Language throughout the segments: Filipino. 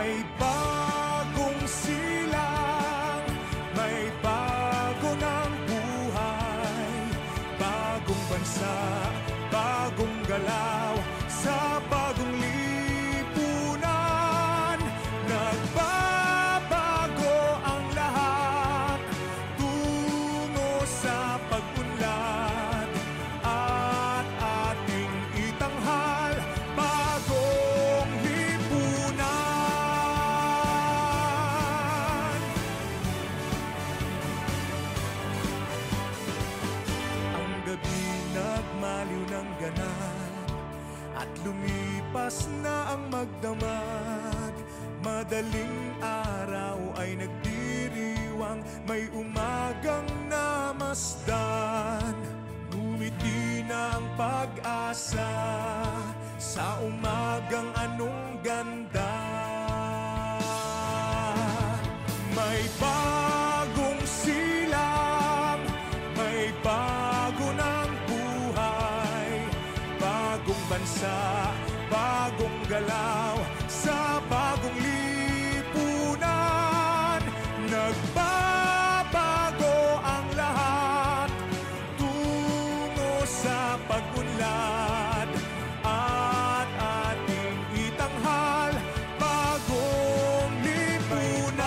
May bagong silang, may bago ng buhay, bagong bansa, bagong galaw, sa bagong lipunan. Nagbabago ang lahat, tungo sa pag-unlad, at ating itanghal bagong lipunan. Ang gabi nagmaliw ng ganap, at lumipas na ang magdamag. Madaling araw ay nagdiriwang, may umagang namasdan. Ngumiti na ang pag-asa sa umagang anong ganda. May bagong silang, may bago ng buhay, bagong bansa, bagong galaw, sa bagong lipunan. Nagbabago ang lahat, tungo sa pag-unlad, at ating itanghal bagong lipunan.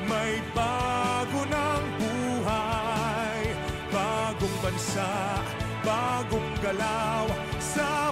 May bago ng buhay, bagong bansa, bagong galaw, sa